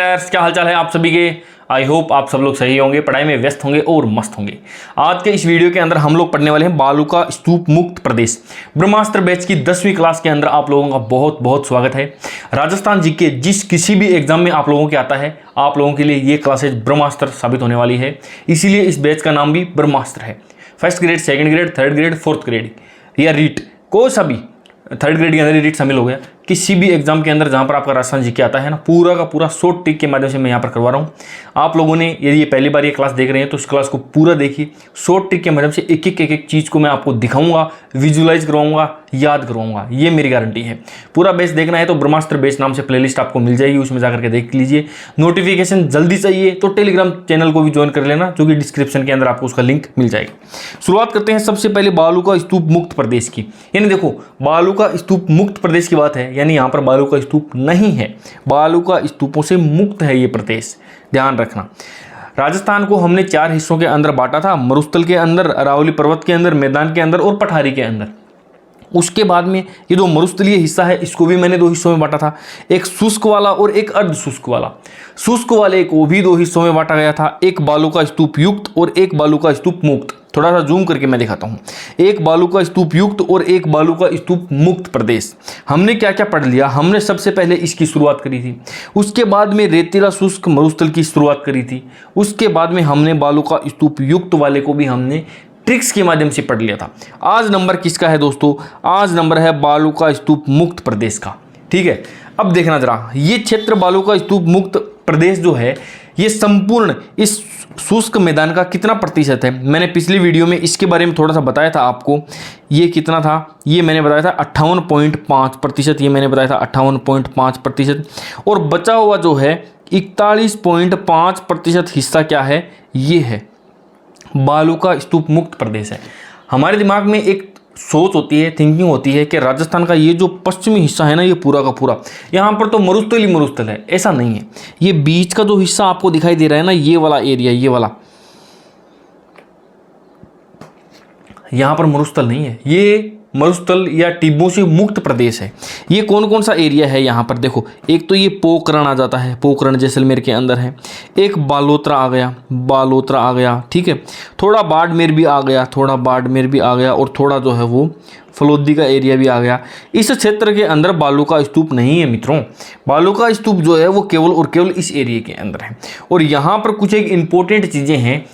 Friends, क्या हालचाल है आप सभी के। आई होप आप सब लोग सही होंगे, पढ़ाई में व्यस्त होंगे और मस्त होंगे। आज के इस वीडियो के अंदर हम लोग पढ़ने वाले हैं बालूका स्तूप मुक्त प्रदेश ब्रह्मास्त्र बैच की 10वीं क्लास के अंदर आप लोगों का बहुत बहुत स्वागत है। राजस्थान जी के जिस किसी भी एग्जाम में आप लोगों के आता है, आप लोगों के लिए ये क्लासेज ब्रह्मास्त्र साबित होने वाली है। इसीलिए इस बैच का नाम भी ब्रह्मास्त्र है। First grade, second grade, third grade, fourth grade या रीट, कोई सा भी थर्ड ग्रेड के अंदर रीट शामिल हो गया। किसी भी एग्जाम के अंदर जहां पर आपका राजस्थान जीके आता है ना, पूरा का पूरा शॉर्ट ट्रिक के माध्यम से मैं यहाँ पर करवा रहा हूँ। आप लोगों ने यदि ये पहली बार ये क्लास देख रहे हैं तो इस क्लास को पूरा देखिए। शॉर्ट ट्रिक के माध्यम से एक एक चीज़ को मैं आपको दिखाऊंगा, विजुलाइज करवाऊंगा, याद करवाऊंगा, ये मेरी गारंटी है। पूरा बेस देखना है तो ब्रह्मास्त्र बेस नाम से प्लेलिस्ट आपको मिल जाएगी, उसमें जाकर के देख लीजिए। नोटिफिकेशन जल्दी चाहिए तो टेलीग्राम चैनल को भी ज्वाइन कर लेना, जो कि डिस्क्रिप्शन के अंदर आपको उसका लिंक मिल जाएगा। शुरुआत करते हैं सबसे पहले बालूका स्तूप मुक्त प्रदेश की। यानी देखो, बालूका स्तूप मुक्त प्रदेश की बात है, यानी यहाँ पर बालूका स्तूप नहीं है, बालूका स्तूपों से मुक्त है ये प्रदेश, ध्यान रखना। राजस्थान को हमने 4 हिस्सों के अंदर बांटा था, मरुस्थल के अंदर, अरावली पर्वत के अंदर, मैदान के अंदर और पठारी के अंदर। उसके बाद में ये जो मरुस्थलीय हिस्सा है इसको भी मैंने 2 हिस्सों में बांटा था, एक शुष्क वाला और एक अर्ध शुष्क वाला। शुष्क वाले को भी 2 हिस्सों में बांटा गया था, एक बालूका स्तूप युक्त और एक बालूका स्तूप मुक्त। थोड़ा सा जूम करके मैं दिखाता हूँ, एक बालूका स्तूप युक्त और एक बालूका स्तूप मुक्त प्रदेश। हमने क्या क्या पढ़ लिया? हमने सबसे पहले इसकी शुरुआत करी थी, उसके बाद में रेतीला शुष्क मरुस्थल की शुरुआत करी थी, उसके बाद में हमने बालूका स्तूप युक्त वाले को भी हमने ट्रिक्स के माध्यम से पढ़ लिया था। आज नंबर किसका है दोस्तों? आज नंबर है बालूका स्तूप मुक्त प्रदेश का। ठीक है, अब देखना जरा, ये क्षेत्र बालूका स्तूप मुक्त प्रदेश जो है, ये संपूर्ण इस शुष्क मैदान का कितना प्रतिशत है? मैंने पिछली वीडियो में इसके बारे में थोड़ा सा बताया था आपको। ये कितना था? ये मैंने बताया था 58.5%। ये मैंने बताया था 58.5%। और बचा हुआ जो है 41.5% हिस्सा क्या है? ये है बालूका स्तूप मुक्त प्रदेश है। हमारे दिमाग में एक सोच होती है, थिंकिंग होती है कि राजस्थान का ये जो पश्चिमी हिस्सा है ना, ये पूरा का पूरा यहाँ पर तो मरुस्थल ही मरुस्थल है। ऐसा नहीं है, ये बीच का जो हिस्सा आपको दिखाई दे रहा है ना, ये वाला एरिया, ये वाला, यहाँ पर मरुस्थल नहीं है, ये मरुस्थल या टिब्बों से मुक्त प्रदेश है। ये कौन कौन सा एरिया है यहाँ पर देखो, एक तो ये पोखरण आ जाता है, पोखरण जैसलमेर के अंदर है। एक बालोतरा आ गया, बालोतरा आ गया, ठीक है। थोड़ा बाड़मेर भी आ गया, थोड़ा बाड़मेर भी आ गया, और थोड़ा जो है वो फलोदी का एरिया भी आ गया। इस क्षेत्र के अंदर बालूका स्तूप नहीं है मित्रों। बालूका स्तूप जो है वो केवल और केवल इस एरिया के अंदर है। और यहाँ पर कुछ एक इंपॉर्टेंट चीज़ें हैं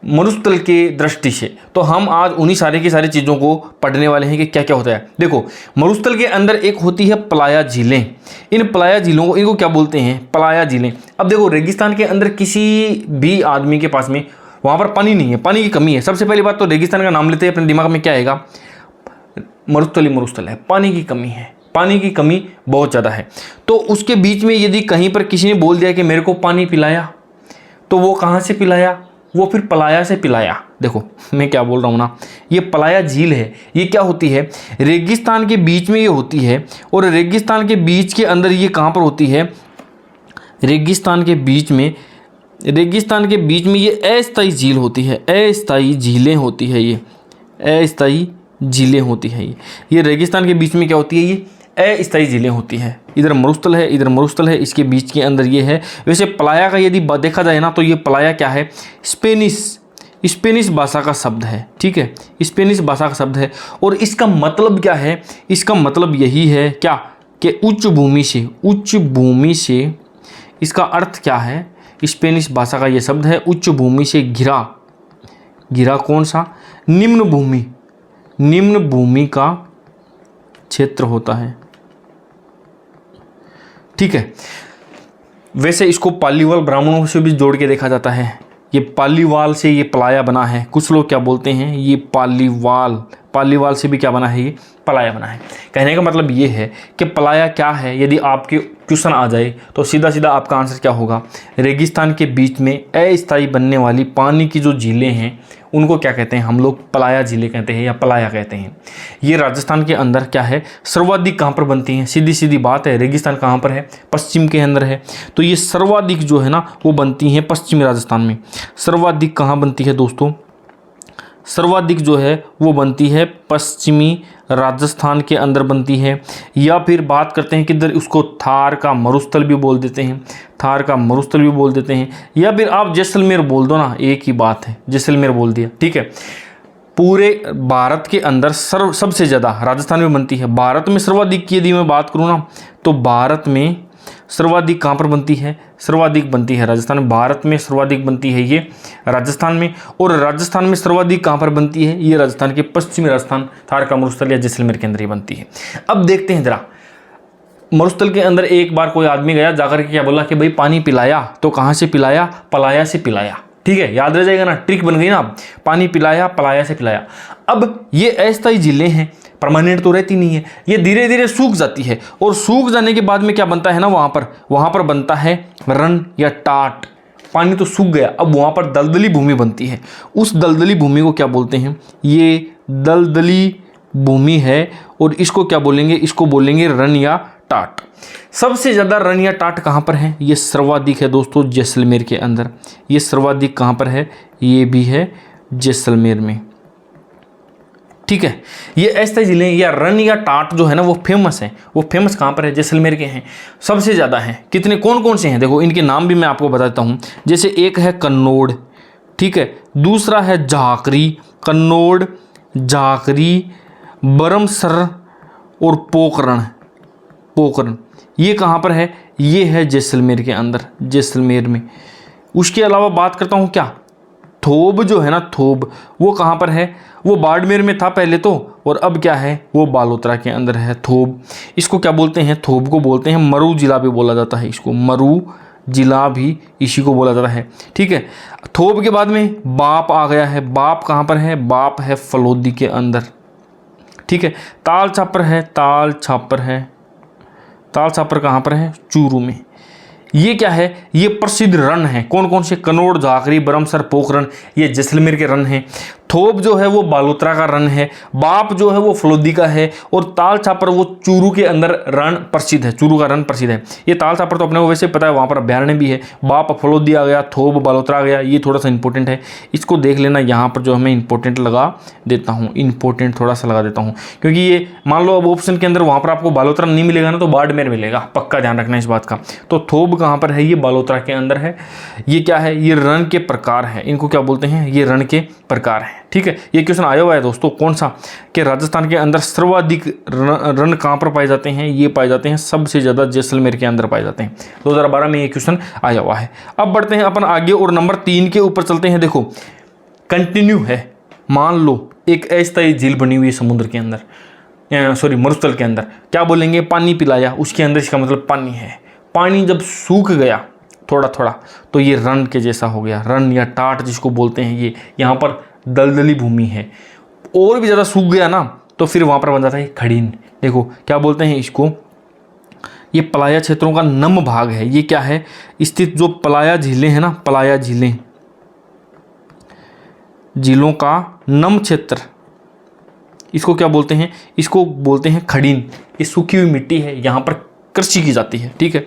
मरुस्थल के दृष्टि से, तो हम आज उन्हीं सारे की सारी चीज़ों को पढ़ने वाले हैं कि क्या क्या होता है। देखो, मरुस्थल के अंदर एक होती है पलाया झीलें। इन पलाया झीलों को, इनको क्या बोलते हैं? पलाया झीलें। अब देखो, रेगिस्तान के अंदर किसी भी आदमी के पास में वहाँ पर पानी नहीं है, पानी की कमी है। सबसे पहली बात तो रेगिस्तान का नाम लेते हैं अपने दिमाग में क्या आएगा? मरुस्थल ही मरुस्थल है, पानी की कमी है, पानी की कमी बहुत ज़्यादा है। तो उसके बीच में यदि कहीं पर किसी ने बोल दिया कि मेरे को पानी पिलाया, तो वो कहाँ से पिलाया? वो फिर पलाया से पिलाया। देखो मैं क्या बोल रहा हूँ ना, ये पलाया झील है। ये क्या होती है? रेगिस्तान के बीच में ये होती है। और रेगिस्तान के बीच के अंदर ये कहाँ पर होती है? रेगिस्तान के बीच में, रेगिस्तान के बीच में ये अस्थायी झील होती है, अस्थायी झीलें होती है, ये अस्थायी झीलें होती है। ये रेगिस्तान के बीच में क्या होती है? ये अस्थायी झीलें होती है। इधर मरुस्थल है, इधर मरुस्थल है, इसके बीच के अंदर ये है। वैसे पलाया का यदि देखा जाए ना, तो ये पलाया क्या है? स्पेनिश भाषा का शब्द है, ठीक है, स्पेनिश भाषा का शब्द है। और इसका मतलब क्या है? इसका मतलब यही है क्या कि उच्च भूमि से, उच्च भूमि से, इसका अर्थ क्या है? स्पेनिश भाषा का ये शब्द है उच्च भूमि से घिरा। घिरा कौन सा? निम्न भूमि, निम्न भूमि का क्षेत्र होता है, ठीक है। वैसे इसको पालीवाल ब्राह्मणों से भी जोड़ के देखा जाता है। ये पालीवाल से ये पलाया बना है। कुछ लोग क्या बोलते हैं? ये पालीवाल, पालीवाल से भी क्या बना है? ये पलाया बना है। कहने का मतलब ये है कि पलाया क्या है। यदि आपके क्वेश्चन आ जाए तो सीधा सीधा आपका आंसर क्या होगा? रेगिस्तान के बीच में अस्थायी बनने वाली पानी की जो झीलें हैं उनको क्या कहते हैं? हम लोग पलाया झीलें कहते हैं या पलाया कहते हैं। ये राजस्थान के अंदर क्या है? सर्वाधिक कहाँ पर बनती हैं? सीधी सीधी बात है, रेगिस्तान कहाँ पर है? पश्चिम के अंदर है। तो ये सर्वाधिक जो है ना वो बनती हैं पश्चिमी राजस्थान में। सर्वाधिक कहाँ बनती है दोस्तों? सर्वाधिक जो है वो बनती है पश्चिमी राजस्थान के अंदर बनती है। या फिर बात करते हैं किधर, उसको थार का मरुस्थल भी बोल देते हैं, थार का मरुस्थल भी बोल देते हैं। या फिर आप जैसलमेर बोल दो ना, एक ही बात है, जैसलमेर बोल दिया, ठीक है। पूरे भारत के अंदर सबसे ज़्यादा राजस्थान में बनती है। भारत में सर्वाधिक की यदि मैं बात करूँ ना, तो भारत में सर्वाधिक कहाँ पर बनती है, सर्वाधिक बनती है राजस्थान में। भारत में सर्वाधिक बनती है ये राजस्थान में, और राजस्थान में सर्वाधिक कहाँ पर बनती है, ये राजस्थान के पश्चिमी राजस्थान थार का मरुस्थल या जैसलमेर के अंदर ही बनती है। अब देखते हैं जरा, मरुस्थल के अंदर एक बार कोई आदमी गया, जाकर के क्या बोला कि भाई पानी पिलाया, तो कहाँ से पिलाया, पलाया से पिलाया, ठीक है, याद रह जाएगा ना, ट्रिक बन गई ना। पानी पिलाया, पलाया से पिलाया। अब ये अस्थायी झीलें हैं, परमानेंट तो रहती नहीं है, ये धीरे धीरे सूख जाती है, और सूख जाने के बाद में क्या बनता है ना, वहाँ पर बनता है रन या टाट। पानी तो सूख गया, अब वहाँ पर दलदली भूमि बनती है। उस दलदली भूमि को क्या बोलते हैं, ये दलदली भूमि है, और इसको क्या बोलेंगे, इसको बोलेंगे रन या टाट। सबसे ज़्यादा रन या टाट कहाँ पर है, ये सर्वाधिक है दोस्तों जैसलमेर के अंदर। ये सर्वाधिक कहाँ पर है, ये भी है जैसलमेर में, ठीक है। ये अस्थायी जिले या रन या टाट जो है ना, वो फेमस है। वो फेमस कहाँ पर है, जैसलमेर के हैं, सबसे ज़्यादा हैं। कितने, कौन कौन से हैं, देखो इनके नाम भी मैं आपको बताता हूँ। जैसे एक है कन्नौड़, ठीक है, दूसरा है झाकरी, कन्नौड़, झाकरी, बरमसर और पोखरण। ये कहाँ पर है, ये है जैसलमेर के अंदर, जैसलमेर में। उसके अलावा बात करता हूँ क्या, थोब जो है ना, थोब, वो कहाँ पर है, वो बाड़मेर में था पहले तो, और अब क्या है, वो बालोतरा के अंदर है थोब। इसको क्या बोलते हैं, थोब को बोलते हैं मरू जिला भी बोला जाता है, इसको मरू जिला भी इसी को बोला जाता है, ठीक है। थोब के बाद में बाप आ गया है। बाप कहाँ पर है, बाप है फलोदी के अंदर, ठीक है। ताल छापर है, ताल छापर कहाँ पर है, चूरू में। ये क्या है, ये प्रसिद्ध रन है। कौन कौन से, कन्नौड़, झाकरी, बरमसर, पोखरण, ये जैसलमेर के रन हैं। थोब जो है वो बालोतरा का रन है, बाप जो है वो फलोदी का है, और ताल छापर वो चूरू के अंदर रन प्रसिद्ध है, चूरू का रन प्रसिद्ध है। ये ताल छापर तो अपने को वैसे पता है, वहाँ पर अभ्यारण्य भी है। बाप फलोदी आ गया, थोब बालोतरा आ गया, ये थोड़ा सा इंपॉर्टेंट है, इसको देख लेना। यहाँ पर जो हमें इंपॉर्टेंट लगा देता हूँ, इंपॉर्टेंट थोड़ा सा लगा देता हूँ, क्योंकि ये मान लो अब ऑप्शन के अंदर वहाँ पर आपको बालोतरा नहीं मिलेगा ना, तो बाड़मेर मिलेगा, पक्का ध्यान रखना इस बात का। तो थोब कहाँ पर है, ये बालोतरा के अंदर है। ये क्या है, ये रन के प्रकार है, इनको क्या बोलते हैं, ये रन के प्रकार हैं, ठीक है। ये क्वेश्चन आया हुआ है दोस्तों, कौन सा, कि राजस्थान के अंदर सर्वाधिक रन कहाँ पर पाए जाते हैं, ये पाए जाते हैं सबसे ज़्यादा जैसलमेर के अंदर पाए जाते हैं। 2012 में ये क्वेश्चन आया हुआ है। अब बढ़ते हैं अपन आगे और नंबर 3 के ऊपर चलते हैं। देखो कंटिन्यू है, मान लो एक अस्थायी झील बनी हुई है समुद्र के अंदर, सॉरी मरुस्थल के अंदर, क्या बोलेंगे, पानी पिलाया, उसके अंदर इसका मतलब पानी है। पानी जब सूख गया थोड़ा थोड़ा, तो ये रन के जैसा हो गया, रन या टाट जिसको बोलते हैं। ये यहाँ पर दलदली भूमि है, और भी ज़्यादा सूख गया ना, तो फिर वहाँ पर बन जाता है खड़ीन। देखो क्या बोलते हैं इसको, ये पलाया क्षेत्रों का नम भाग है। ये क्या है, स्थित जो पलाया झीलें हैं ना, पलाया झीलें, झीलों का नम क्षेत्र, इसको क्या बोलते हैं, इसको बोलते हैं खड़ीन। ये सूखी हुई मिट्टी है, यहाँ पर कृषि की जाती है, ठीक है।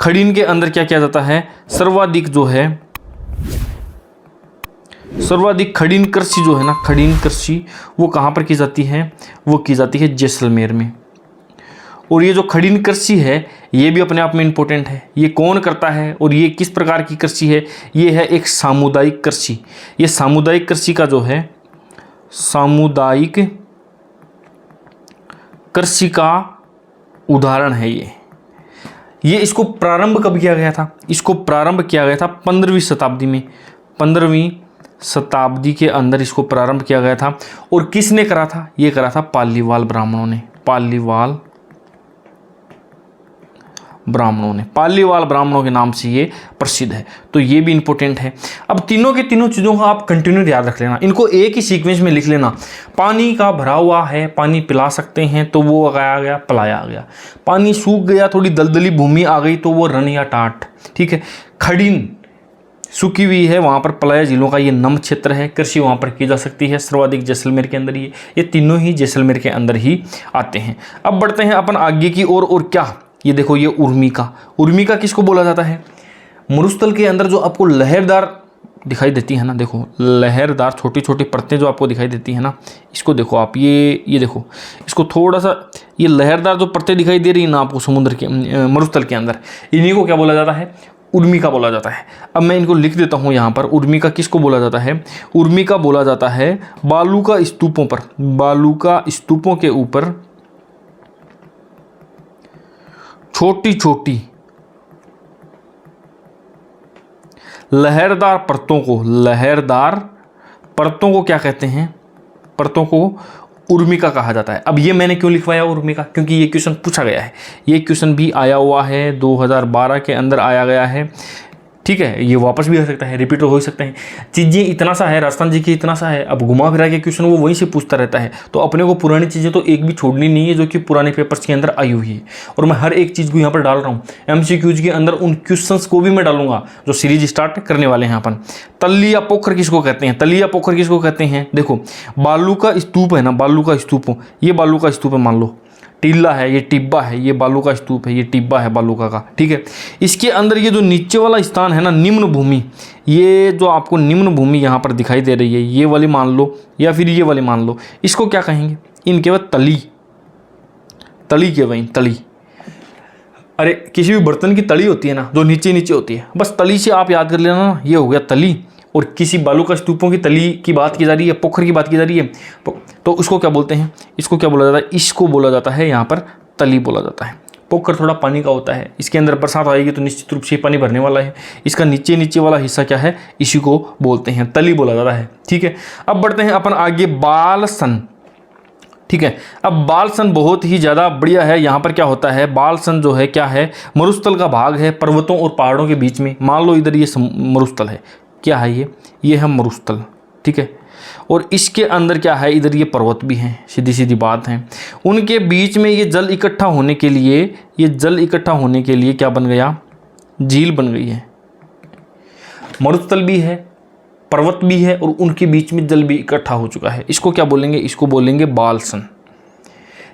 खड़ीन के अंदर क्या किया जाता है, सर्वाधिक जो है, सर्वाधिक खड़ीन कृषि जो है ना, खड़ीन कृषि वो कहाँ पर की जाती है, वो की जाती है जैसलमेर में। और ये जो खड़ीन कृषि है, ये भी अपने आप में इम्पोर्टेंट है। ये कौन करता है और ये किस प्रकार की कृषि है, ये है एक सामुदायिक कृषि। ये सामुदायिक कृषि का जो है, सामुदायिक कृषि का उदाहरण है ये इसको प्रारंभ कब किया गया था, इसको प्रारंभ किया गया था 15वीं शताब्दी में, 15वीं शताब्दी के अंदर इसको प्रारंभ किया गया था। और किसने करा था, ये करा था पालीवाल ब्राह्मणों ने, पालीवाल ब्राह्मणों के नाम से ये प्रसिद्ध है। तो ये भी इंपॉर्टेंट है। अब तीनों के तीनों चीज़ों का आप कंटिन्यू याद रख लेना, इनको एक ही सीक्वेंस में लिख लेना। पानी का भरा हुआ है, पानी पिला सकते हैं, तो वो आ गया पलाया आ गया। पानी सूख गया, थोड़ी दलदली भूमि आ गई, तो वो रन या टाट, ठीक है। खड़ीन सूखी हुई है, वहाँ पर पलाया झीलों का ये नम क्षेत्र है, कृषि वहाँ पर की जा सकती है, सर्वाधिक जैसलमेर के अंदर ये तीनों ही जैसलमेर के अंदर ही आते हैं। अब बढ़ते हैं अपन आगे की ओर, और क्या, ये देखो ये उर्मिका किसको बोला जाता है, मरुस्थल के अंदर जो आपको लहरदार दिखाई देती है ना, देखो लहरदार छोटी छोटी परतें जो आपको दिखाई देती है ना, इसको देखो आप, ये देखो इसको थोड़ा सा, ये लहरदार जो परतें दिखाई दे रही है ना आपको समुद्र के मरुस्थल के अंदर, इन्हीं को क्या बोला जाता है? उर्मिका बोला जाता है। अब मैं इनको लिख देता हूँ यहाँ पर। उर्मिका किसको बोला जाता है? उर्मिका बोला जाता है बालू का स्तूपों पर, बालू का स्तूपों के ऊपर छोटी छोटी लहरदार परतों को, लहरदार परतों को क्या कहते हैं? परतों को उर्मिका कहा जाता है। अब ये मैंने क्यों लिखवाया उर्मिका? क्योंकि ये क्वेश्चन पूछा गया है, ये क्वेश्चन भी आया हुआ है 2012 के अंदर आया गया है, ठीक है। ये वापस भी आ सकता है, रिपीट हो ही सकते हैं। चीज़ें इतना सा है, राजस्थान जी की इतना सा है, अब घुमा फिरा के क्वेश्चन वो वहीं से पूछता रहता है, तो अपने को पुरानी चीज़ें तो एक भी छोड़नी नहीं है जो कि पुराने पेपर्स के अंदर आई हुई है। और मैं हर एक चीज़ को यहाँ पर डाल रहा हूँ। MCQs के अंदर उन क्वेश्चंस को भी मैं डालूंगा जो सीरीज स्टार्ट करने वाले हैं अपन। तली या पोखर किसको कहते हैं? तली या पोखर किसको कहते हैं? देखो बालू का स्तूप है ना, बालू का स्तूप, ये बालू का स्तूप है, मान लो टीला है, ये टिब्बा है, ये बालू का स्तूप है, ये टिब्बा है बालू का, ठीक है। इसके अंदर ये जो नीचे वाला स्थान है ना, निम्न भूमि, ये जो आपको निम्न भूमि यहाँ पर दिखाई दे रही है, ये वाली मान लो या फिर ये वाली मान लो, इसको क्या कहेंगे? इनके बाद तली, तली के वहीं तली। अरे किसी भी बर्तन की तली होती है ना, जो नीचे नीचे होती है, बस तली से आप याद कर लेना ना, ये हो गया तली। और किसी बालू का स्तूपों की तली की बात की जा रही है, पोखर की बात की जा रही है, तो उसको क्या बोलते हैं? इसको क्या बोला जाता है? इसको बोला जाता है यहाँ पर तली बोला जाता है। पोखर थोड़ा पानी का होता है, इसके अंदर बरसात आएगी तो निश्चित रूप से पानी भरने वाला है। इसका नीचे नीचे वाला हिस्सा क्या है? इसी को बोलते हैं तली बोला जाता है, ठीक है। अब बढ़ते हैं अपन आगे, बालसन, ठीक है। अब बालसन बहुत ही ज़्यादा बढ़िया है। यहाँ पर क्या होता है? बालसन जो है क्या है? मरुस्थल का भाग है, पर्वतों और पहाड़ों के बीच में। मान लो इधर ये मरुस्थल है, क्या है ये है मरुस्थल, ठीक है। और इसके अंदर क्या है? इधर ये पर्वत भी हैं, सीधी सीधी बात है। उनके बीच में ये जल इकट्ठा होने के लिए, ये जल इकट्ठा होने के लिए क्या बन गया? झील बन गई है। मरुस्थल भी है, पर्वत भी है, और उनके बीच में जल भी इकट्ठा हो चुका है। इसको क्या बोलेंगे? इसको बोलेंगे बालसन।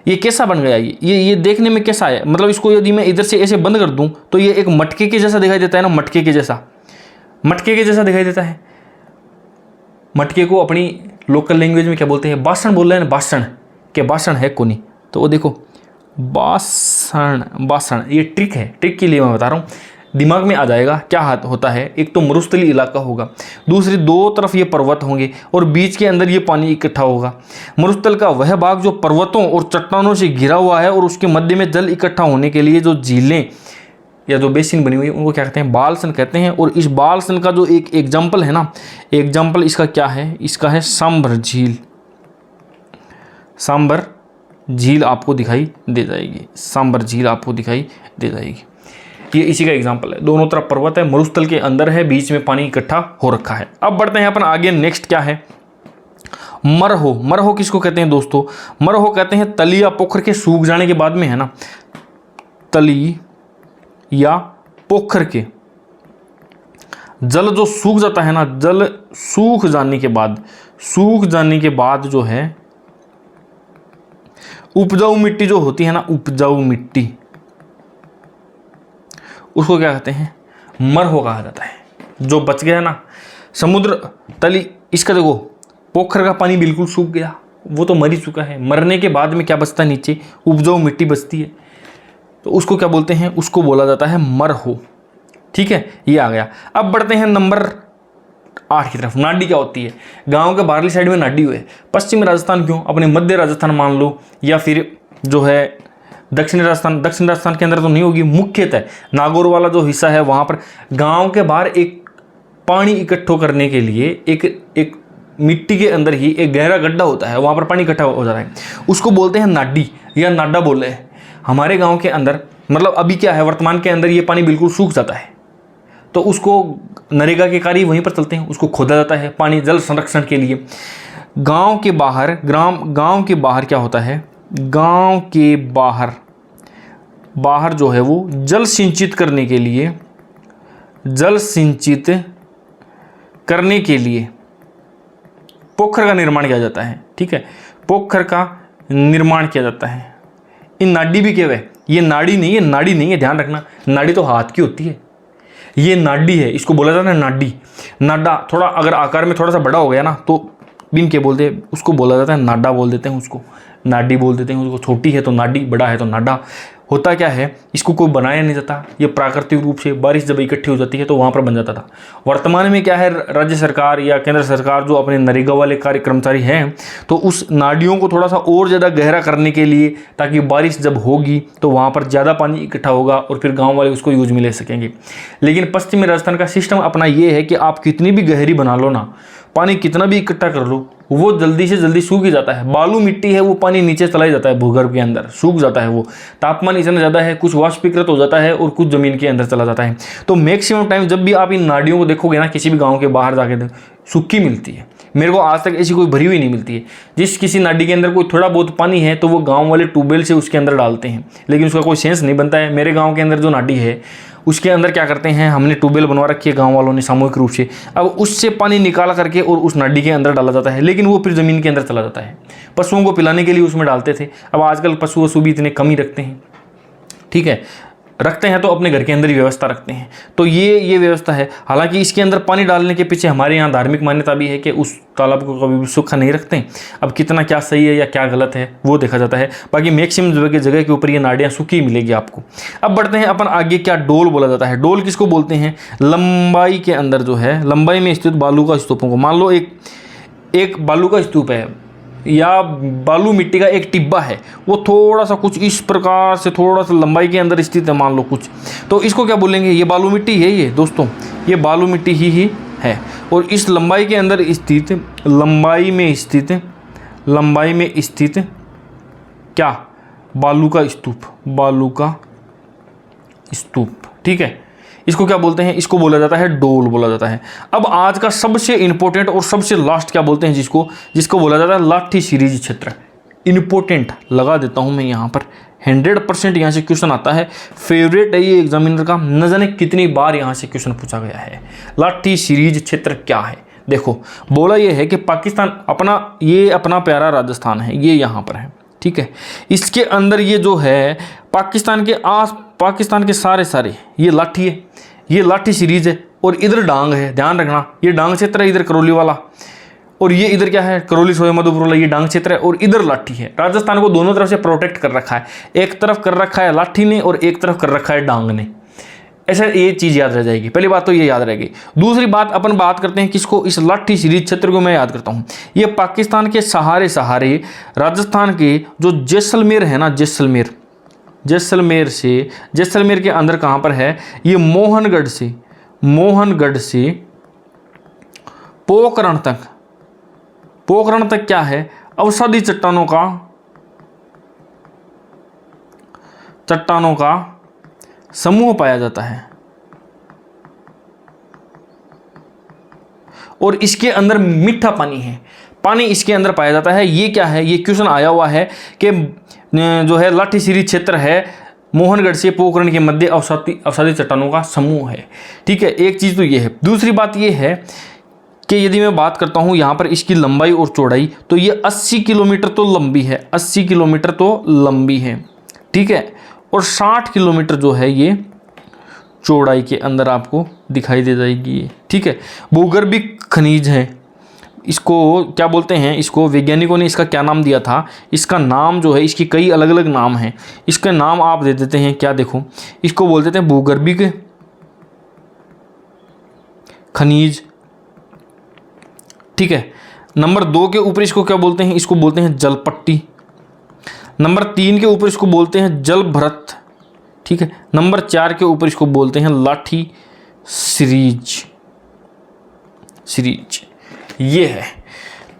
ये कैसा बन गया? ये देखने में कैसा है? मतलब इसको यदि मैं इधर से ऐसे बंद कर दूं तो ये एक मटके के जैसा दिखाई देता है ना, मटके के जैसा, मटके के जैसा दिखाई देता है। मटके को अपनी लोकल लैंग्वेज में क्या बोलते हैं? बासन बोल रहे हैं, बासन के बासन है कोनी, तो वो देखो बासन, बासन। ये ट्रिक है, ट्रिक के लिए मैं बता रहा हूँ, दिमाग में आ जाएगा क्या होता है। एक तो मरुस्थली इलाका होगा, दूसरी दो तरफ ये पर्वत होंगे और बीच के अंदर ये पानी इकट्ठा होगा। मरुस्थल का वह भाग जो पर्वतों और चट्टानों से घिरा हुआ है और उसके मध्य में जल इकट्ठा होने के लिए जो झीलें या जो बेसिन बनी हुई है उनको क्या कहते हैं? बालसन कहते हैं। और इस बालसन का जो एक एग्जाम्पल है ना, एग्जाम्पल इसका क्या है? इसका है सांबर झील। सांबर झील आपको दिखाई दे जाएगी, सांबर झील आपको दिखाई दे जाएगी। ये इसी का एग्जाम्पल है। दोनों तरफ पर्वत है, मरुस्थल के अंदर है, बीच में पानी इकट्ठा हो रखा है। अब बढ़ते हैं अपन आगे, नेक्स्ट क्या है? मरहो। मरहो किसको कहते हैं दोस्तों? मरहो कहते हैं तली या पोखर के सूख जाने के बाद में, है ना, तली या पोखर के जल जो सूख जाता है ना, जल सूख जाने के बाद, सूख जाने के बाद जो है उपजाऊ मिट्टी जो होती है ना, उपजाऊ मिट्टी, उसको क्या कहते हैं? मरहो कहा जाता है। जो बच गया ना समुद्र तली, इसका देखो पोखर का पानी बिल्कुल सूख गया, वो तो मर ही चुका है। मरने के बाद में क्या बचता है? नीचे उपजाऊ मिट्टी बचती है, तो उसको क्या बोलते हैं? उसको बोला जाता है मरहो, ठीक है। ये आ गया। अब बढ़ते हैं नंबर 8 की तरफ। नाडी क्या होती है? गांव के बाहरली साइड में नाडी हुए। पश्चिमी राजस्थान क्यों? अपने मध्य राजस्थान मान लो, या फिर जो है दक्षिणी राजस्थान। दक्षिण राजस्थान के अंदर तो नहीं होगी, मुख्यतः नागौर वाला जो हिस्सा है वहाँ पर गांव के बाहर एक पानी इकट्ठो करने के लिए एक मिट्टी के अंदर ही एक गहरा गड्ढा होता है, वहाँ पर पानी इकट्ठा हो जाता है, उसको बोलते हैं नाडी या नाडा बोल रहे हैं। हमारे गांव के अंदर मतलब अभी क्या है, वर्तमान के अंदर ये पानी बिल्कुल सूख जाता है, तो उसको नरेगा के कार्य वहीं पर चलते हैं, उसको खोदा जाता है पानी जल संरक्षण के लिए। गांव के बाहर, गांव के बाहर क्या होता है? गांव के बाहर जो है वो जल सिंचित करने के लिए, जल सिंचित करने के लिए पोखर का निर्माण किया जाता है, ठीक है। पोखर का निर्माण किया जाता है। इन नाडी भी क्या है? ये नाड़ी नहीं है, नाड़ी नहीं है, ध्यान रखना। नाड़ी तो हाथ की होती है, ये नाडी है, इसको बोला जाता है नाडी। नाडा थोड़ा अगर आकार में थोड़ा सा बड़ा हो गया ना तो बिन के बोलते हैं, उसको बोला जाता है नाडा बोल देते हैं, उसको नाडी बोल देते हैं। उसको छोटी है तो नाडी, बड़ा है तो नाडा। होता क्या है, इसको कोई बनाया नहीं जाता, ये प्राकृतिक रूप से बारिश जब इकट्ठी हो जाती है तो वहाँ पर बन जाता था। वर्तमान में क्या है, राज्य सरकार या केंद्र सरकार जो अपने नरेगा वाले कार्य कर्मचारी हैं तो उस नाडियों को थोड़ा सा और ज़्यादा गहरा करने के लिए, ताकि बारिश जब होगी तो वहाँ पर ज़्यादा पानी इकट्ठा होगा और फिर गाँव वाले उसको यूज में ले सकेंगे। लेकिन पश्चिमी राजस्थान का सिस्टम अपना ये है कि आप कितनी भी गहरी बना लो ना, पानी कितना भी इकट्ठा कर लो, वो जल्दी से जल्दी सूख ही जाता है। बालू मिट्टी है, वो पानी नीचे चला ही जाता है, भूगर्भ के अंदर सूख जाता है। वो तापमान इतना ज़्यादा है, कुछ वाष्पीकृत हो जाता है और कुछ ज़मीन के अंदर चला जाता है। तो मैक्सिमम टाइम जब भी आप इन नाडियों को देखोगे ना, किसी भी गाँव के बाहर जाके सूखी मिलती है। मेरे को आज तक ऐसी कोई भरी हुई नहीं मिलती है। जिस किसी नाडी के अंदर कोई थोड़ा बहुत पानी है तो वो गाँव वाले ट्यूबवेल से उसके अंदर डालते हैं, लेकिन उसका कोई सेंस नहीं बनता है। मेरे गाँव के अंदर जो नाडी है उसके अंदर क्या करते हैं, हमने ट्यूबवेल बनवा रखी है गांव वालों ने सामूहिक रूप से। अब उससे पानी निकाला करके और उस नाडी के अंदर डाला जाता है, लेकिन वो फिर ज़मीन के अंदर चला जाता है। पशुओं को पिलाने के लिए उसमें डालते थे। अब आजकल पशु वशु भी इतने कम ही रखते हैं, ठीक है, रखते हैं तो अपने घर के अंदर ही व्यवस्था रखते हैं। तो ये व्यवस्था है। हालांकि इसके अंदर पानी डालने के पीछे हमारे यहाँ धार्मिक मान्यता भी है कि उस तालाब को कभी भी सूखा नहीं रखते। अब कितना क्या सही है या क्या गलत है वो देखा जाता है। बाकी मैक्सिमम जगह के ऊपर ये नाडियाँ सूखी मिलेगी आपको। अब बढ़ते हैं अपन आगे, क्या डोल बोला जाता है। डोल किसको बोलते हैं, लंबाई के अंदर जो है, लंबाई में स्थित बालू का स्तूपों को। मान लो एक बालू का स्तूप है या बालू मिट्टी का एक टिब्बा है, वो थोड़ा सा कुछ इस प्रकार से थोड़ा सा लंबाई के अंदर स्थित है मान लो कुछ, तो इसको क्या बोलेंगे, ये बालू मिट्टी है। ये दोस्तों ये बालू मिट्टी ही है और इस लंबाई के अंदर स्थित, लंबाई में स्थित क्या, बालू का स्तूप, बालू का स्तूप, ठीक है। इसको क्या बोलते हैं, इसको बोला जाता है डोल बोला जाता है। अब आज का सबसे इंपॉर्टेंट और सबसे लास्ट क्या बोलते हैं, जिसको बोला जाता है लाठी सीरीज क्षेत्र। इंपॉर्टेंट लगा देता हूं मैं यहाँ पर, 100% यहाँ से क्वेश्चन आता है। फेवरेट है ये एग्जामिनर का, न जाने कितनी बार यहाँ से क्वेश्चन पूछा गया है। लाठी सीरीज क्षेत्र क्या है, देखो बोला ये है कि पाकिस्तान अपना प्यारा राजस्थान है, ये यहाँ पर है, ठीक है। इसके अंदर ये जो है पाकिस्तान के सारे ये लाठी है, ये लाठी सीरीज है और इधर डांग है, ध्यान रखना, ये डांग क्षेत्र है इधर करौली वाला, और ये इधर क्या है, करौली सोया मधुपुर वाला, ये डांग क्षेत्र है और इधर लाठी है। राजस्थान को दोनों तरफ से प्रोटेक्ट कर रखा है, एक तरफ कर रखा है लाठी ने और एक तरफ कर रखा है डांग ने। ऐसा ये चीज़ याद रह जाएगी, पहली बात तो ये याद रहेगी। दूसरी बात अपन बात करते हैं किसको, इस लाठी सीरीज क्षेत्र को मैं याद करता हूँ। ये पाकिस्तान के सहारे राजस्थान के जो जैसलमेर है ना, जैसलमेर के अंदर कहाँ पर है, ये मोहनगढ़ से पोखरण तक क्या है, अवसादी चट्टानों का समूह पाया जाता है और इसके अंदर मीठा पानी है, पानी इसके अंदर पाया जाता है। ये क्या है, ये क्वेश्चन आया हुआ है कि जो है लाठी सीरीज क्षेत्र है, मोहनगढ़ से पोखरण के मध्य अवसादी चट्टानों का समूह है, ठीक है। एक चीज़ तो ये है। दूसरी बात ये है कि यदि मैं बात करता हूँ यहाँ पर इसकी लंबाई और चौड़ाई, तो ये 80 किलोमीटर तो लंबी है, 80 किलोमीटर तो लंबी है, ठीक है, और 60 किलोमीटर जो है ये चौड़ाई के अंदर आपको दिखाई दे जाएगी, ठीक है। भूगर्भिक खनिज है, इसको क्या बोलते हैं, इसको वैज्ञानिकों ने इसका क्या नाम दिया था, इसका नाम जो है, इसकी कई अलग अलग नाम हैं, इसका नाम आप दे देते हैं क्या, देखो इसको बोल देते हैं भूगर्भिक खनिज, ठीक है। नंबर 2 के ऊपर इसको क्या बोलते हैं, इसको बोलते हैं जलपट्टी। नंबर 3 के ऊपर इसको बोलते हैं जल भरत, ठीक है। नंबर 4 के ऊपर इसको बोलते हैं लाठी सीरीज, ये है।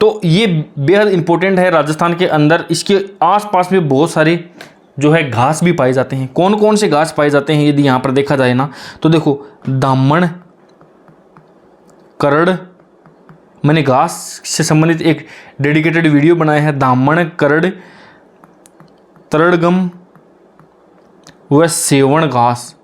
तो ये बेहद इंपॉर्टेंट है राजस्थान के अंदर। इसके आसपास में बहुत सारे जो है घास भी पाए जाते हैं। कौन कौन से घास पाए जाते हैं यदि यहाँ पर देखा जाए ना, तो देखो दामन, करड़, मैंने घास से संबंधित एक डेडिकेटेड वीडियो बनाया है, दामन, करड़, तरड़गम व सेवण घास।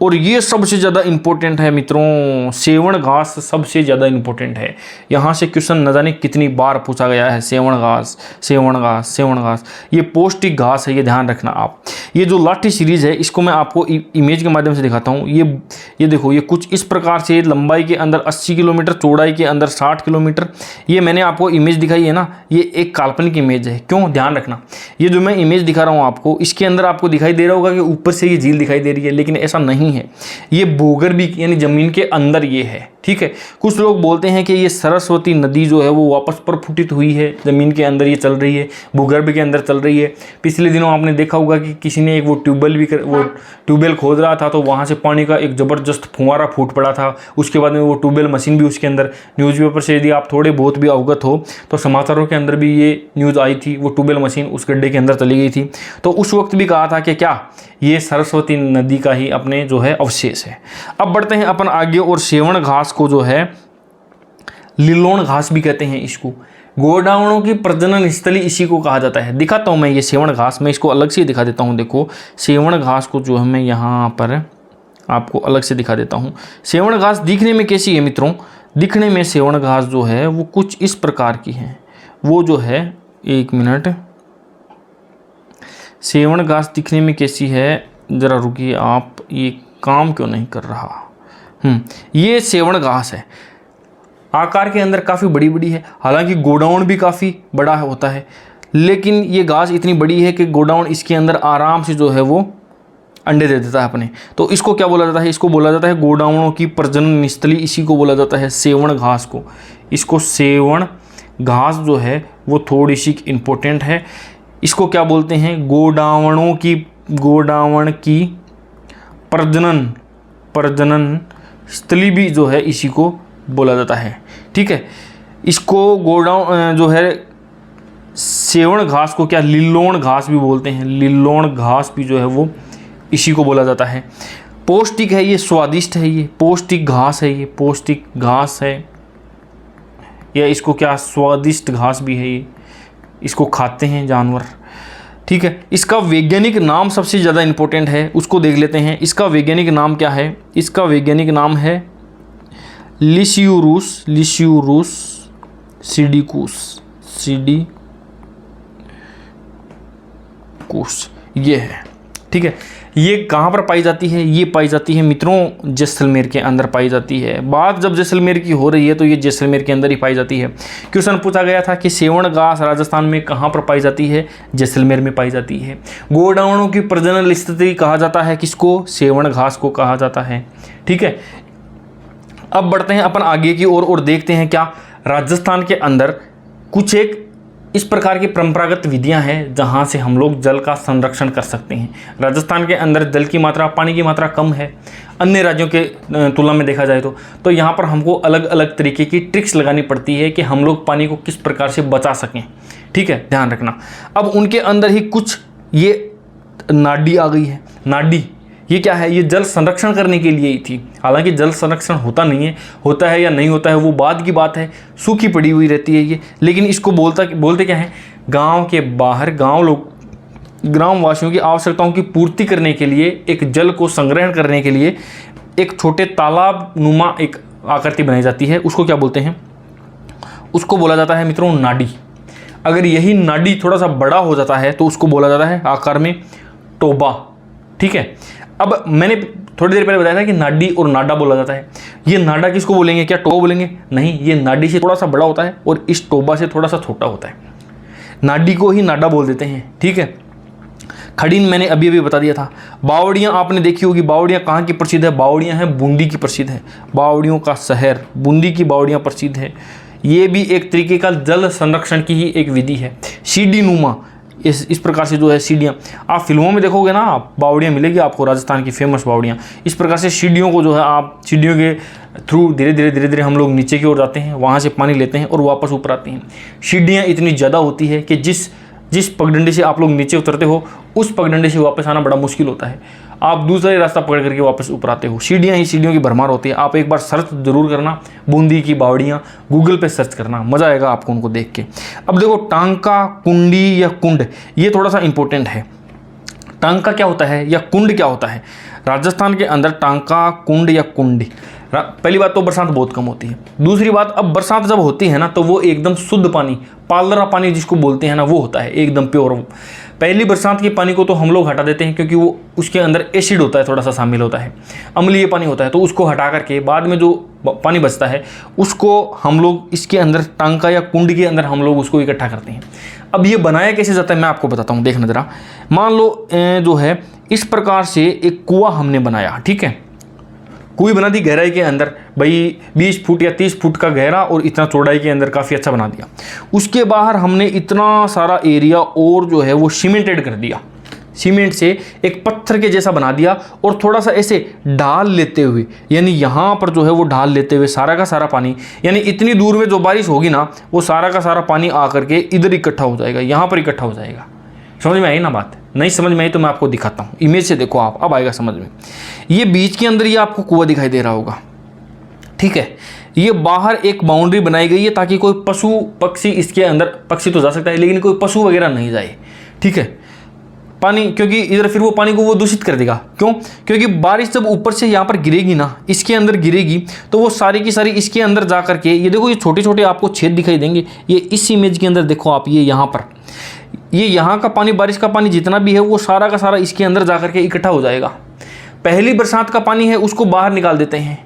और ये सबसे ज़्यादा इम्पोर्टेंट है मित्रों, सेवण घास सबसे ज़्यादा इम्पोर्टेंट है। यहाँ से क्वेश्चन न जाने कितनी बार पूछा गया है, सेवण घास सेवण घास सेवण घास, ये पौष्टिक घास है, ये ध्यान रखना आप। ये जो लाठी सीरीज़ है इसको मैं आपको इमेज के माध्यम से दिखाता हूँ। ये देखो, ये कुछ इस प्रकार से लंबाई के अंदर 80 किलोमीटर, चौड़ाई के अंदर 60 किलोमीटर। ये मैंने आपको इमेज दिखाई है ना, ये एक काल्पनिक इमेज है। क्यों, ध्यान रखना, ये जो मैं इमेज दिखा रहा हूँ आपको, इसके अंदर आपको दिखाई दे रहा होगा कि ऊपर से ये झील दिखाई दे रही है, लेकिन ऐसा नहीं है। ये भूगर्भ यानी जमीन के अंदर ये है, ठीक है। कुछ लोग बोलते हैं कि ये सरस्वती नदी जो है वो वापस प्रफुटित हुई है, ज़मीन के अंदर ये चल रही है, भूगर्भ के अंदर चल रही है। पिछले दिनों आपने देखा होगा कि किसी ने एक वो ट्यूबवेल खोद रहा था, तो वहाँ से पानी का एक ज़बरदस्त फुहारा फूट पड़ा था। उसके बाद में वो ट्यूबवेल मशीन भी उसके अंदर, न्यूज़पेपर से यदि आप थोड़े बहुत भी अवगत हो तो समाचारों के अंदर भी ये न्यूज़ आई थी, वो ट्यूबवेल मशीन उस गड्ढे के अंदर चली गई थी। तो उस वक्त भी कहा था कि क्या ये सरस्वती नदी का ही अपने जो है अवशेष है। अब बढ़ते हैं अपन आगे, और सेवण घास को जो है लिलोण घास भी कहते हैं इसको। गोडावणों की प्रजनन स्थली इसी को कहा जाता है। दिखाता हूँ मैं ये सेवण घास, मैं इसको अलग से दिखा देता हूँ। देखो, सेवण घास को जो है मैं यहाँ पर आपको अलग से दिखा देता हूँ। सेवण घास दिखने में कैसी है मित्रों, दिखने में सेवण घास जो है वो कुछ इस प्रकार की है। वो जो है, एक मिनट, सेवण घास दिखने में कैसी है, ज़रा रुकिए आप, ये काम क्यों नहीं कर रहा। ये सेवण घास है, आकार के अंदर काफ़ी बड़ी बड़ी है। हालांकि गोडाउन भी काफ़ी बड़ा होता है, लेकिन ये घास इतनी बड़ी है कि गोडाउन इसके अंदर आराम से जो है वो अंडे दे देता है अपने। तो इसको क्या बोला जाता है, इसको बोला जाता है गोडाउनों की प्रजनन स्थली, इसी को बोला जाता है सेवण घास को। इसको सेवण घास जो है वो थोड़ी सी इम्पोर्टेंट है। इसको क्या बोलते हैं, गोडावण की प्रजनन स्थली भी जो है इसी को बोला जाता है, ठीक है। इसको गोडाउन जो है सेवण घास को क्या लिलोण घास भी बोलते हैं। लिलोण घास भी जो है वो इसी को बोला जाता है। पौष्टिक है ये, स्वादिष्ट है ये, पौष्टिक घास है ये, पौष्टिक घास है, या इसको क्या स्वादिष्ट घास भी है ये, इसको खाते हैं जानवर, ठीक है। इसका वैज्ञानिक नाम सबसे ज़्यादा इम्पोर्टेंट है, उसको देख लेते हैं। इसका वैज्ञानिक नाम क्या है, इसका वैज्ञानिक नाम है लिसियूरुस सिडिकुस, ये है, ठीक है। ये कहाँ पर पाई जाती है, ये पाई जाती है मित्रों जैसलमेर के अंदर पाई जाती है। बात जब जैसलमेर की हो रही है तो ये जैसलमेर के अंदर ही पाई जाती है। क्वेश्चन पूछा गया था कि सेवण घास राजस्थान में कहाँ पर पाई जाती है, जैसलमेर में पाई जाती है। गोडावणों की प्रजनन स्थिति कहा जाता है किसको, सेवण घास को कहा जाता है, ठीक है। अब बढ़ते हैं अपन आगे की ओर और देखते हैं क्या राजस्थान के अंदर कुछ एक इस प्रकार की परंपरागत विधियां हैं जहां से हम लोग जल का संरक्षण कर सकते हैं। राजस्थान के अंदर जल की मात्रा, पानी की मात्रा कम है अन्य राज्यों के तुलना में देखा जाए तो यहाँ पर हमको अलग अलग तरीके की ट्रिक्स लगानी पड़ती है कि हम लोग पानी को किस प्रकार से बचा सकें, ठीक है, ध्यान रखना। अब उनके अंदर ही कुछ ये नाडी आ गई है। नाडी ये क्या है, ये जल संरक्षण करने के लिए ही थी। हालांकि जल संरक्षण होता नहीं है, होता है या नहीं होता है वो बाद की बात है, सूखी पड़ी हुई रहती है ये। लेकिन इसको बोलते क्या है, गांव के बाहर ग्रामवासियों की आवश्यकताओं की पूर्ति करने के लिए, एक जल को संग्रहण करने के लिए एक छोटे तालाब नुमा एक आकृति बनाई जाती है। उसको क्या बोलते हैं, उसको बोला जाता है मित्रों नाडी। अगर यही नाडी थोड़ा सा बड़ा हो जाता है तो उसको बोला जाता है आकार में टोबा, ठीक है। अब मैंने थोड़ी देर पहले बताया था कि नाडी और नाडा बोला जाता है। ये नाडा किसको बोलेंगे, क्या टोबा बोलेंगे, नहीं, ये नाडी से थोड़ा सा बड़ा होता है और इस टोबा से थोड़ा सा छोटा होता है। नाडी को ही नाडा बोल देते हैं, ठीक है। खड़ीन मैंने अभी अभी बता दिया था। बावड़ियाँ आपने देखी होगी, बावड़ियाँ कहाँ की प्रसिद्ध है, बावड़ियाँ हैं बूंदी की प्रसिद्ध है, बावड़ियों का शहर बूंदी की बावड़ियाँ प्रसिद्ध है। ये भी एक तरीके का जल संरक्षण की ही एक विधि है। सीढ़ी नुमा इस प्रकार से जो है सीढ़ियाँ, आप फिल्मों में देखोगे ना, आप बावड़ियाँ मिलेगी आपको, राजस्थान की फेमस बावड़ियाँ। इस प्रकार से सीढ़ियों को जो है आप सीढ़ियों के थ्रू धीरे धीरे हम लोग नीचे की ओर जाते हैं, वहाँ से पानी लेते हैं और वापस ऊपर आते हैं। सीढ़ियाँ इतनी ज़्यादा होती है कि जिस पगडंडे से आप लोग नीचे उतरते हो उस पगडंडे से वापस आना बड़ा मुश्किल होता है, आप दूसरा ही रास्ता पकड़ करके वापस ऊपर आते हो। सीढ़ियाँ ही सीढ़ियों की भरमार होती है। आप एक बार सर्च जरूर करना, बूंदी की बावड़ियाँ, गूगल पे सर्च करना, मज़ा आएगा आपको उनको देख के। अब देखो टांका, कुंडी या कुंड, ये थोड़ा सा इंपॉर्टेंट है। टांका क्या होता है या कुंड क्या होता है? राजस्थान के अंदर टांका, कुंड या कुंडी, पहली बात तो बरसात बहुत कम होती है। दूसरी बात, अब बरसात जब होती है ना तो वो एकदम शुद्ध पानी, पालरा पानी जिसको बोलते हैं ना, वो होता है एकदम प्योर। पहली बरसात के पानी को तो हम लोग हटा देते हैं क्योंकि वो उसके अंदर एसिड होता है, थोड़ा सा शामिल होता है, अम्लीय पानी होता है, तो उसको हटा करके बाद में जो पानी बचता है उसको हम लोग इसके अंदर टांका या कुंड के अंदर हम लोग उसको इकट्ठा करते हैं। अब ये बनाया कैसे जाता है मैं आपको बताता हूँ, देखना जरा। मान लो जो है इस प्रकार से एक कुआं हमने बनाया, ठीक है, कुएं बना दी गहराई के अंदर, भाई 20 फुट या 30 फुट का गहरा और इतना चौड़ाई के अंदर, काफ़ी अच्छा बना दिया। उसके बाहर हमने इतना सारा एरिया और जो है वो सीमेंटेड कर दिया, सीमेंट से एक पत्थर के जैसा बना दिया और थोड़ा सा ऐसे ढाल लेते हुए, यानी यहाँ पर जो है वो ढाल लेते हुए सारा का सारा पानी, यानी इतनी दूर में जो बारिश होगी ना वो सारा का सारा पानी आकर के इधर इकट्ठा हो जाएगा, यहाँ पर इकट्ठा हो जाएगा। समझ में आई ना बात? नहीं समझ में आई तो मैं आपको दिखाता हूँ, इमेज से देखो आप, अब आएगा समझ में। ये बीच के अंदर ये आपको कुआं दिखाई दे रहा होगा, ठीक है। ये बाहर एक बाउंड्री बनाई गई है ताकि कोई पशु पक्षी इसके अंदर, पक्षी तो जा सकता है लेकिन कोई पशु वगैरह नहीं जाए, ठीक है। पानी, क्योंकि इधर फिर वो पानी को वो दूषित कर देगा। क्यों? क्योंकि बारिश जब ऊपर से यहाँ पर गिरेगी ना, इसके अंदर गिरेगी, तो वो सारी की सारी इसके अंदर जा करके, ये देखो ये छोटे छोटे आपको छेद दिखाई देंगे, ये इस इमेज के अंदर देखो आप, ये यहाँ पर, ये यहाँ का पानी, बारिश का पानी जितना भी है वो सारा का सारा इसके अंदर जा करके इकट्ठा हो जाएगा। पहली बरसात का पानी है उसको बाहर निकाल देते हैं,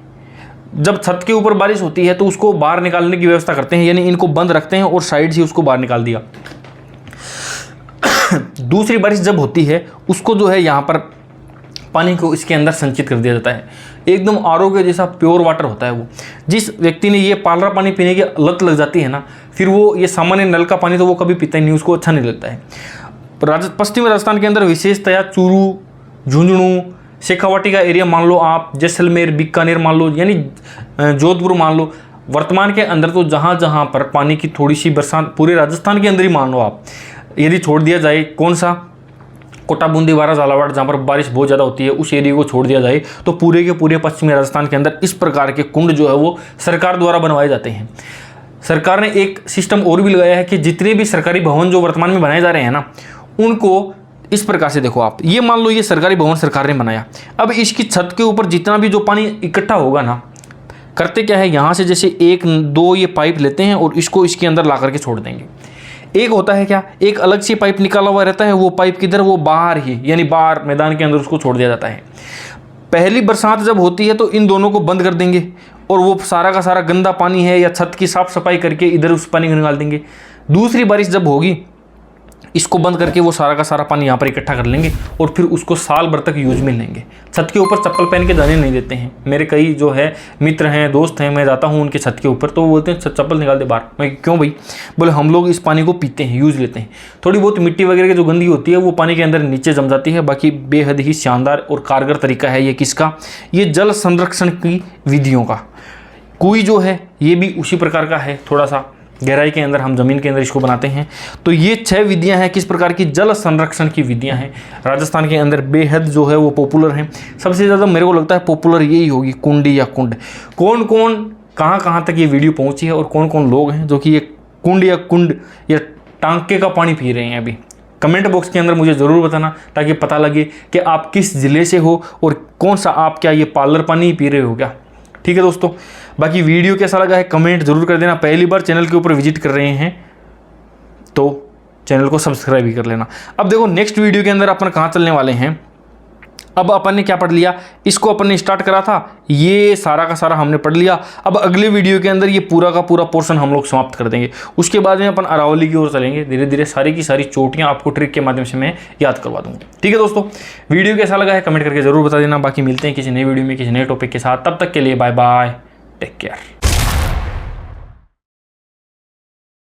जब छत के ऊपर बारिश होती है तो उसको बाहर निकालने की व्यवस्था करते हैं, यानी इनको बंद रखते हैं और साइड से उसको बाहर निकाल दिया। दूसरी बारिश जब होती है उसको जो है यहाँ पर पानी को इसके अंदर संचित कर दिया जाता है, एकदम आरओ के जैसा प्योर वाटर होता है वो। जिस व्यक्ति ने ये पालरा पानी पीने की लत लग जाती है ना, फिर वो ये सामान्य नल का पानी तो वो कभी पीता ही नहीं, उसको अच्छा नहीं लगता है। पश्चिमी राजस्थान के अंदर विशेषतया चूरू, झुंझुनू, शेखावाटी का एरिया मान लो आप, जैसलमेर, बीकानेर मान लो, यानी जोधपुर मान लो, वर्तमान के अंदर तो जहाँ जहाँ पर पानी की थोड़ी सी बरसात, पूरे राजस्थान के अंदर ही मान लो आप, यदि छोड़ दिया जाए, कौन सा, कोटा, बूंदीवाड़ा, झालावाड़, जहाँ पर बारिश बहुत ज़्यादा होती है उस एरिया को छोड़ दिया जाए, तो पूरे के पूरे पश्चिमी राजस्थान के अंदर इस प्रकार के कुंड जो है वो सरकार द्वारा बनवाए जाते हैं। सरकार ने एक सिस्टम और भी लगाया है कि जितने भी सरकारी भवन जो वर्तमान में बनाए जा रहे हैं ना, उनको इस प्रकार से देखो आप, ये मान लो ये सरकारी भवन सरकार ने बनाया, अब इसकी छत के ऊपर जितना भी जो पानी इकट्ठा होगा ना, करते क्या है, यहाँ से जैसे 1-2 ये पाइप लेते हैं और इसको इसके अंदर ला करके छोड़ देंगे। एक होता है क्या, एक अलग से पाइप निकाला हुआ रहता है, वो पाइप किधर, वो बाहर ही, यानी बाहर मैदान के अंदर उसको छोड़ दिया जाता है। पहली बरसात जब होती है तो इन दोनों को बंद कर देंगे और वो सारा का सारा गंदा पानी है या छत की साफ सफाई करके इधर उस पानी को निकाल देंगे। दूसरी बारिश जब होगी इसको बंद करके वो सारा का सारा पानी यहाँ पर इकट्ठा कर लेंगे और फिर उसको साल भर तक यूज में लेंगे। छत के ऊपर चप्पल पहन के जाने नहीं देते हैं। मेरे कई जो है मित्र हैं, दोस्त हैं, मैं जाता हूँ उनके छत के ऊपर तो वो बोलते हैं चप्पल निकाल दे बाहर। मैं क्यों भाई? बोले हम लोग इस पानी को पीते हैं, यूज लेते हैं। थोड़ी बहुत मिट्टी वगैरह की जो गंदगी होती है वो पानी के अंदर नीचे जम जाती है। बाकी बेहद ही शानदार और कारगर तरीका है ये किसका, ये जल संरक्षण की विधियों का। कुएं जो है ये भी उसी प्रकार का है, थोड़ा सा गहराई के अंदर हम जमीन के अंदर इसको बनाते हैं। तो ये 6 विधियां हैं किस प्रकार की जल संरक्षण की विधियां हैं राजस्थान के अंदर, बेहद जो है वो पॉपुलर हैं। सबसे ज़्यादा मेरे को लगता है पॉपुलर यही होगी, कुंडी या कुंड। कौन कौन कहाँ तक ये वीडियो पहुंची है और कौन कौन लोग हैं जो कि ये कुंड या टांके का पानी पी रहे हैं अभी, कमेंट बॉक्स के अंदर मुझे ज़रूर बताना ताकि पता लगे कि आप किस ज़िले से हो और कौन सा, आप क्या ये पार्लर पानी ही पी रहे हो क्या। ठीक है दोस्तों, बाकी वीडियो कैसा लगा है कमेंट जरूर कर देना। पहली बार चैनल के ऊपर विजिट कर रहे हैं तो चैनल को सब्सक्राइब भी कर लेना। अब देखो नेक्स्ट वीडियो के अंदर अपन कहाँ चलने वाले हैं। अब अपन ने क्या पढ़ लिया, इसको अपन ने स्टार्ट करा था, ये सारा का सारा हमने पढ़ लिया। अब अगले वीडियो के अंदर ये पूरा का पूरा पोर्शन हम लोग समाप्त कर देंगे। उसके बाद में अपन अरावली की ओर चलेंगे। धीरे धीरे सारी की सारी चोटियाँ आपको ट्रिक के माध्यम से मैं याद करवा दूंगा। ठीक है दोस्तों, वीडियो कैसा लगा है कमेंट करके जरूर बता देना। बाकी मिलते हैं किसी नए वीडियो में किसी नए टॉपिक के साथ, तब तक के लिए बाय बाय, टेक केयर।